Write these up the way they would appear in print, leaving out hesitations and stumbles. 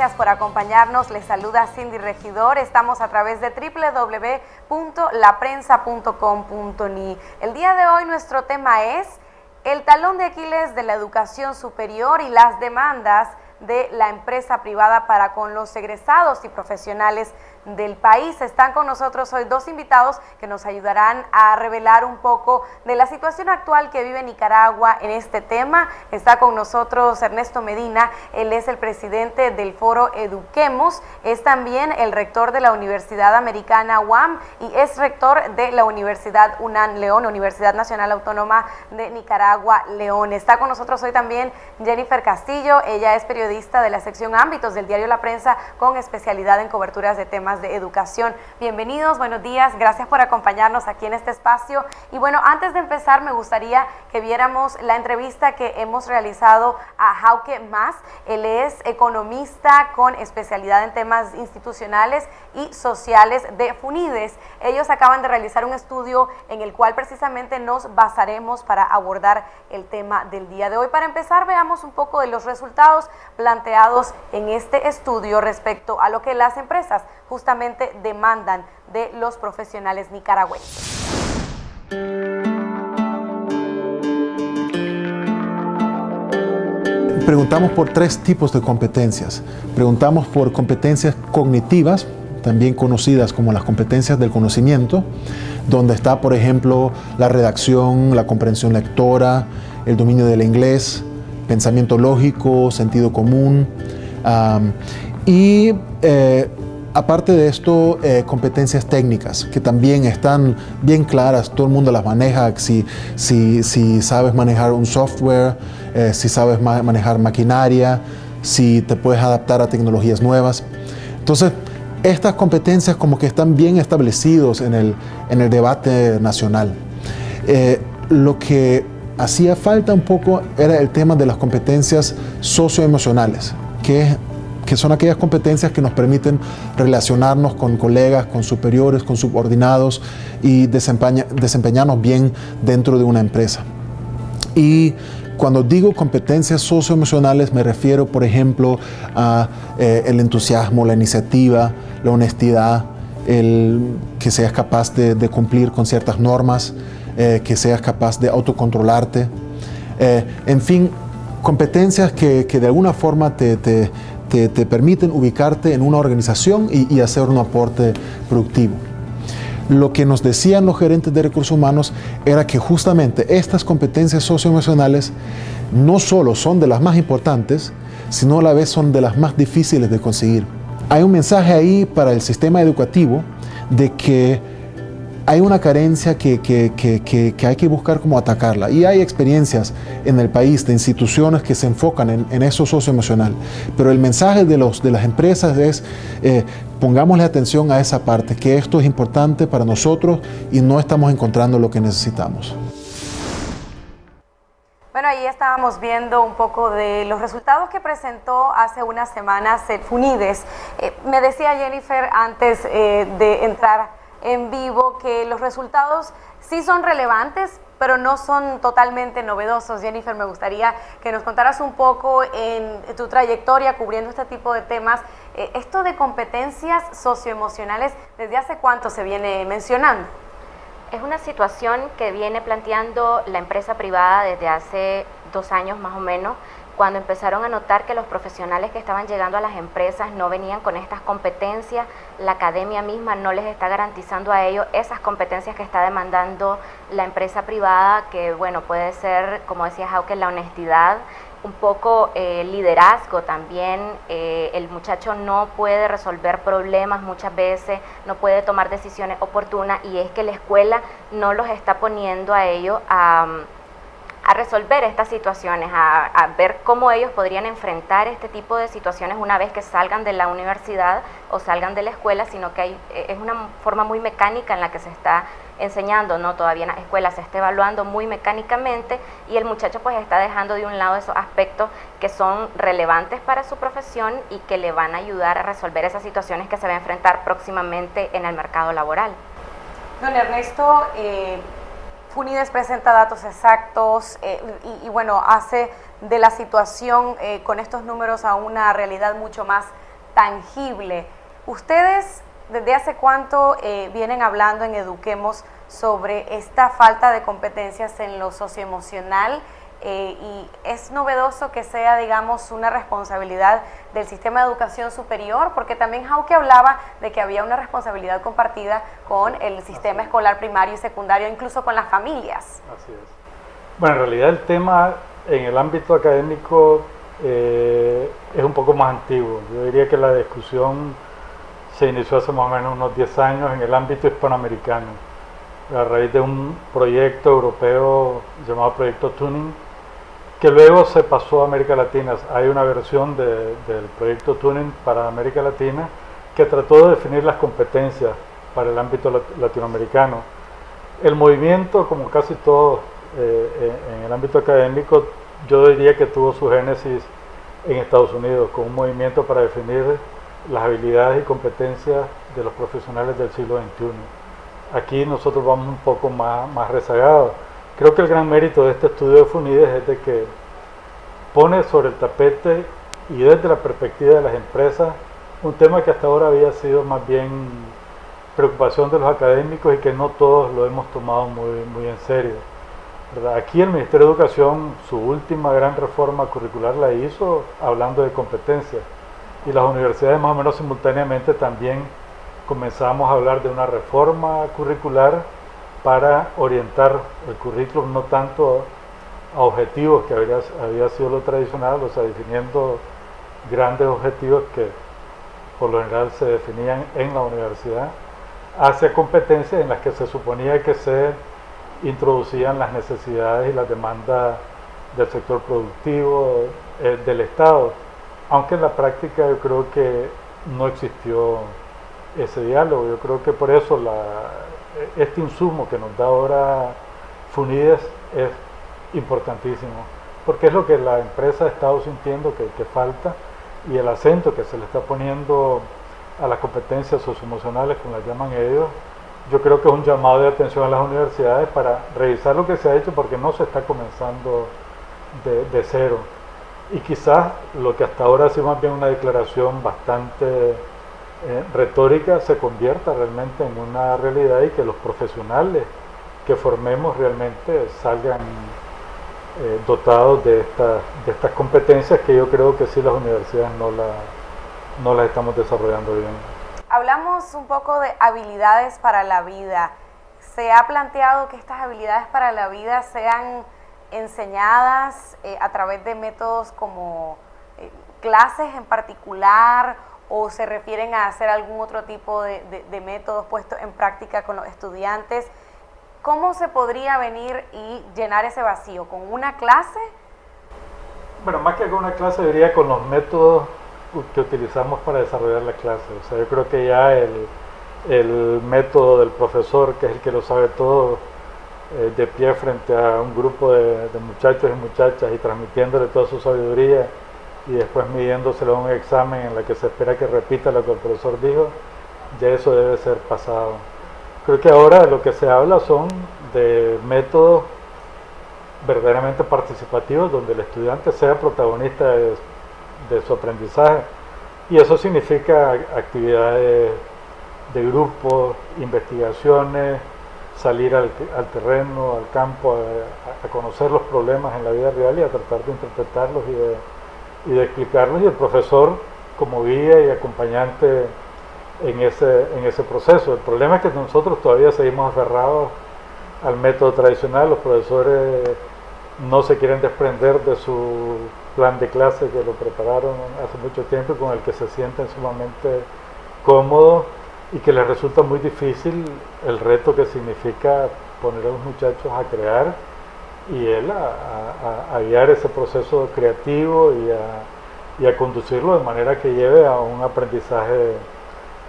gracias por acompañarnos. Les saluda Cindy Regidor. Estamos a través de www.laprensa.com.ni. El día de hoy nuestro tema es el talón de Aquiles de la educación superior y las demandas de la empresa privada para con los egresados y profesionales del país. Están con nosotros hoy dos invitados que nos ayudarán a revelar un poco de la situación actual que vive Nicaragua en este tema. Está con nosotros Ernesto Medina, él es el presidente del foro Eduquemos, es también el rector de la Universidad Americana UAM y es rector de la Universidad UNAM León, Universidad Nacional Autónoma de Nicaragua León. Está con nosotros hoy también Jennifer Castillo, ella es periodista de la sección Ámbitos del diario La Prensa con especialidad en coberturas de temas de educación. Bienvenidos, buenos días, gracias por acompañarnos aquí en este espacio. Y bueno, antes de empezar me gustaría que viéramos la entrevista que hemos realizado a Jauke Mas. Él es economista con especialidad en temas institucionales y sociales de FUNIDES. Ellos acaban de realizar un estudio en el cual precisamente nos basaremos para abordar el tema del día de hoy. Para empezar, veamos un poco de los resultados planteados en este estudio respecto a lo que las empresas justamente demandan de los profesionales nicaragüenses. Preguntamos por tres tipos de competencias. Preguntamos por competencias cognitivas, también conocidas como las competencias del conocimiento, donde está, por ejemplo, la redacción, la comprensión lectora, el dominio del inglés, pensamiento lógico, sentido común, aparte de esto, competencias técnicas que también están bien claras, todo el mundo las maneja, si sabes manejar un software, si sabes manejar maquinaria, si te puedes adaptar a tecnologías nuevas. Entonces, estas competencias como que están bien establecidos en el debate nacional. Lo que hacía falta un poco era el tema de las competencias socioemocionales, que son aquellas competencias que nos permiten relacionarnos con colegas, con superiores, con subordinados y desempeñarnos bien dentro de una empresa. Y cuando digo competencias socioemocionales me refiero, por ejemplo, a el entusiasmo, la iniciativa, la honestidad, que seas capaz de cumplir con ciertas normas, que seas capaz de autocontrolarte. En fin, competencias que de alguna forma te permiten ubicarte en una organización y hacer un aporte productivo. Lo que nos decían los gerentes de recursos humanos era que justamente estas competencias socioemocionales no solo son de las más importantes, sino a la vez son de las más difíciles de conseguir. Hay un mensaje ahí para el sistema educativo de que hay una carencia que hay que buscar cómo atacarla. Y hay experiencias en el país de instituciones que se enfocan en eso socioemocional. Pero el mensaje de las empresas es, pongámosle atención a esa parte, que esto es importante para nosotros y no estamos encontrando lo que necesitamos. Bueno, ahí estábamos viendo un poco de los resultados que presentó hace unas semanas el FUNIDES. Me decía Jennifer antes de entrar en vivo que los resultados sí son relevantes, pero no son totalmente novedosos. Jennifer, me gustaría que nos contaras un poco en tu trayectoria cubriendo este tipo de temas. Esto de competencias socioemocionales, ¿desde hace cuánto se viene mencionando? Es una situación que viene planteando la empresa privada desde hace 2 años más o menos, cuando empezaron a notar que los profesionales que estaban llegando a las empresas no venían con estas competencias, la academia misma no les está garantizando a ellos esas competencias que está demandando la empresa privada, que bueno, puede ser, como decía Jauke, la honestidad, un poco liderazgo también. El muchacho no puede resolver problemas muchas veces, no puede tomar decisiones oportunas, y es que la escuela no los está poniendo a ellos a resolver estas situaciones, a ver cómo ellos podrían enfrentar este tipo de situaciones una vez que salgan de la universidad o salgan de la escuela, sino que es una forma muy mecánica en la que se está enseñando, ¿no? Todavía en la escuela se está evaluando muy mecánicamente y el muchacho pues está dejando de un lado esos aspectos que son relevantes para su profesión y que le van a ayudar a resolver esas situaciones que se va a enfrentar próximamente en el mercado laboral. Don Ernesto, FUNIDES presenta datos exactos y bueno, hace de la situación con estos números a una realidad mucho más tangible. ¿Ustedes desde hace cuánto vienen hablando en Eduquemos sobre esta falta de competencias en lo socioemocional? Y es novedoso que sea, digamos, una responsabilidad del sistema de educación superior, porque también Jauke hablaba de que había una responsabilidad compartida con el sistema escolar primario y secundario, incluso con las familias. Así es. Bueno, en realidad el tema en el ámbito académico es un poco más antiguo. Yo diría que la discusión se inició hace más o menos unos 10 años en el ámbito hispanoamericano, a raíz de un proyecto europeo llamado Proyecto Tuning, que luego se pasó a América Latina. Hay una versión del Proyecto Tuning para América Latina que trató de definir las competencias para el ámbito latinoamericano. El movimiento, como casi todo en el ámbito académico, yo diría que tuvo su génesis en Estados Unidos, con un movimiento para definir las habilidades y competencias de los profesionales del siglo XXI. Aquí nosotros vamos un poco más rezagados. Creo que el gran mérito de este estudio de FUNIDES es de que pone sobre el tapete y desde la perspectiva de las empresas un tema que hasta ahora había sido más bien preocupación de los académicos y que no todos lo hemos tomado muy en serio, ¿verdad? Aquí el Ministerio de Educación, su última gran reforma curricular la hizo hablando de competencias, y las universidades más o menos simultáneamente también comenzamos a hablar de una reforma curricular para orientar el currículum no tanto a objetivos que había sido lo tradicional, o sea, definiendo grandes objetivos que por lo general se definían en la universidad, hacia competencias en las que se suponía que se introducían las necesidades y las demandas del sector productivo, del Estado, aunque en la práctica yo creo que no existió ese diálogo. Yo creo que por eso este insumo que nos da ahora FUNIDES es importantísimo, porque es lo que la empresa ha estado sintiendo que falta, y el acento que se le está poniendo a las competencias socioemocionales, como las llaman ellos, yo creo que es un llamado de atención a las universidades para revisar lo que se ha hecho, porque no se está comenzando de cero. Y quizás lo que hasta ahora ha sido más bien una declaración bastante retórica se convierta realmente en una realidad, y que los profesionales que formemos realmente salgan dotados de estas competencias que yo creo que sí las universidades no las estamos desarrollando bien. Hablamos un poco de habilidades para la vida. ¿Se ha planteado que estas habilidades para la vida sean enseñadas a través de métodos como clases en particular, o se refieren a hacer algún otro tipo de métodos puestos en práctica con los estudiantes? ¿Cómo se podría venir y llenar ese vacío? ¿Con una clase? Bueno, más que con una clase, diría con los métodos que utilizamos para desarrollar la clase. O sea, yo creo que ya el método del profesor, que es el que lo sabe todo, de pie frente a un grupo de muchachos y muchachas y transmitiéndole toda su sabiduría, y después midiéndoselo a un examen en la que se espera que repita lo que el profesor dijo, ya eso debe ser pasado. Creo que ahora lo que se habla son de métodos verdaderamente participativos, donde el estudiante sea protagonista de su aprendizaje, y eso significa actividades de grupo, investigaciones, salir al terreno, al campo, a conocer los problemas en la vida real y a tratar de interpretarlos y de explicarlos, y el profesor como guía y acompañante en ese proceso. El problema es que nosotros todavía seguimos aferrados al método tradicional. Los profesores no se quieren desprender de su plan de clase que lo prepararon hace mucho tiempo y con el que se sienten sumamente cómodos, y que les resulta muy difícil el reto que significa poner a los muchachos a crear y él a guiar ese proceso creativo y a conducirlo de manera que lleve a un aprendizaje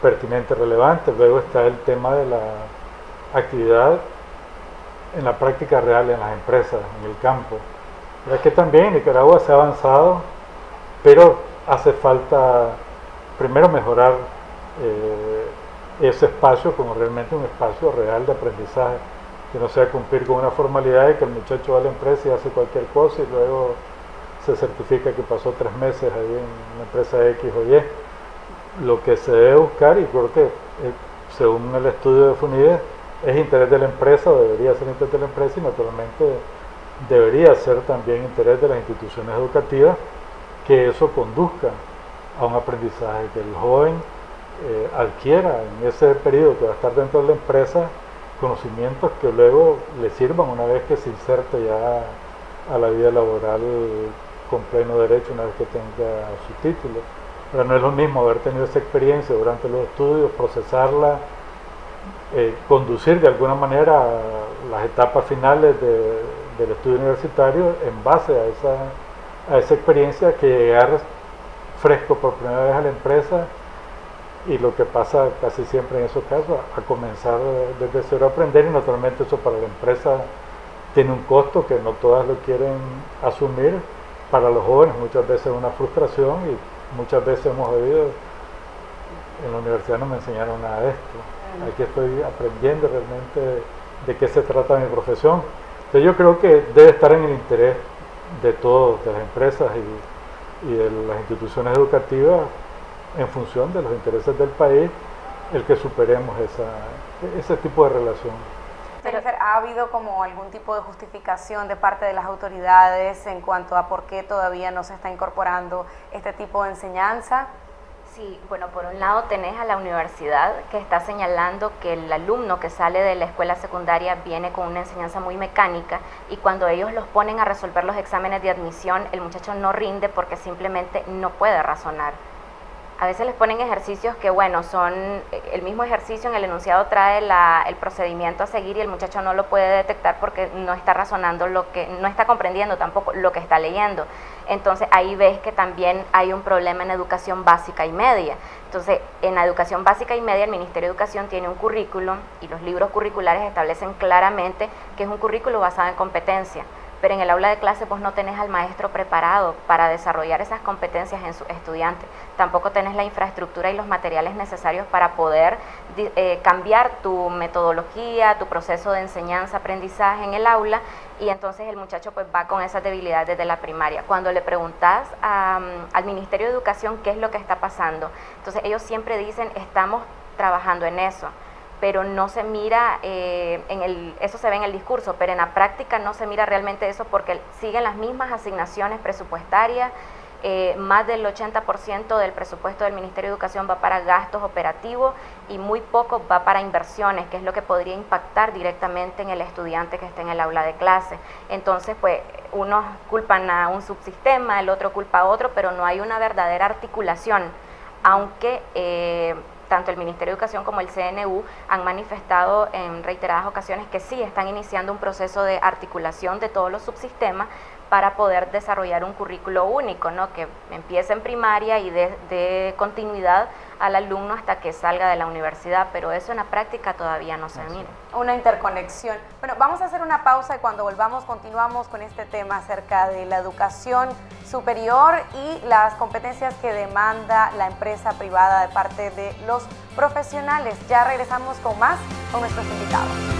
pertinente, relevante. Luego está el tema de la actividad en la práctica real en las empresas, en el campo. Ya que también en Nicaragua se ha avanzado, pero hace falta primero mejorar ese espacio como realmente un espacio real de aprendizaje, que no sea cumplir con una formalidad de que el muchacho va a la empresa y hace cualquier cosa y luego se certifica que pasó 3 meses ahí en una empresa X o Y. lo que se debe buscar, y creo que según el estudio de FUNIDE, es interés de la empresa, o debería ser interés de la empresa, y naturalmente debería ser también interés de las instituciones educativas que eso conduzca a un aprendizaje, que el joven adquiera en ese periodo que va a estar dentro de la empresa conocimientos que luego le sirvan una vez que se inserte ya a la vida laboral con pleno derecho, una vez que tenga su título. Pero no es lo mismo haber tenido esa experiencia durante los estudios, procesarla, conducir de alguna manera las etapas finales del estudio universitario en base a esa experiencia, que llegar fresco por primera vez a la empresa, y lo que pasa casi siempre en esos casos, a comenzar desde cero a aprender, y naturalmente eso para la empresa tiene un costo que no todas lo quieren asumir. Para los jóvenes muchas veces es una frustración, y muchas veces hemos oído: en la universidad no me enseñaron nada de esto, aquí estoy aprendiendo realmente de qué se trata mi profesión. Entonces yo creo que debe estar en el interés de todos, de las empresas y de las instituciones educativas, en función de los intereses del país, el que superemos ese tipo de relación. Jennifer, ¿ha habido como algún tipo de justificación de parte de las autoridades en cuanto a por qué todavía no se está incorporando este tipo de enseñanza? Sí, bueno, por un lado tenés a la universidad que está señalando que el alumno que sale de la escuela secundaria viene con una enseñanza muy mecánica, y cuando ellos los ponen a resolver los exámenes de admisión, el muchacho no rinde porque simplemente no puede razonar. A veces les ponen ejercicios que, bueno, son el mismo ejercicio, en el enunciado trae el procedimiento a seguir, y el muchacho no lo puede detectar porque no está razonando no está comprendiendo tampoco lo que está leyendo. Entonces ahí ves que también hay un problema en educación básica y media. Entonces, en la educación básica y media, el Ministerio de Educación tiene un currículum, y los libros curriculares establecen claramente que es un currículo basado en competencia. Pero en el aula de clase vos no tenés al maestro preparado para desarrollar esas competencias en sus estudiantes. Tampoco tenés la infraestructura y los materiales necesarios para poder cambiar tu metodología, tu proceso de enseñanza-aprendizaje en el aula, y entonces el muchacho pues va con esas debilidades desde la primaria. Cuando le preguntás al Ministerio de Educación qué es lo que está pasando, entonces ellos siempre dicen: estamos trabajando en eso, pero no se mira, eso se ve en el discurso, pero en la práctica no se mira realmente eso, porque siguen las mismas asignaciones presupuestarias. Más del 80% del presupuesto del Ministerio de Educación va para gastos operativos, y muy poco va para inversiones, que es lo que podría impactar directamente en el estudiante que está en el aula de clase. Entonces, pues, unos culpan a un subsistema, el otro culpa a otro, pero no hay una verdadera articulación, aunque tanto el Ministerio de Educación como el CNU han manifestado en reiteradas ocasiones que sí están iniciando un proceso de articulación de todos los subsistemas para poder desarrollar un currículo único, ¿no?, que empiece en primaria y dé continuidad al alumno hasta que salga de la universidad, pero eso en la práctica todavía no se mira. Una interconexión. Bueno, vamos a hacer una pausa, y cuando volvamos continuamos con este tema acerca de la educación superior y las competencias que demanda la empresa privada de parte de los profesionales. Ya regresamos con más con nuestros invitados.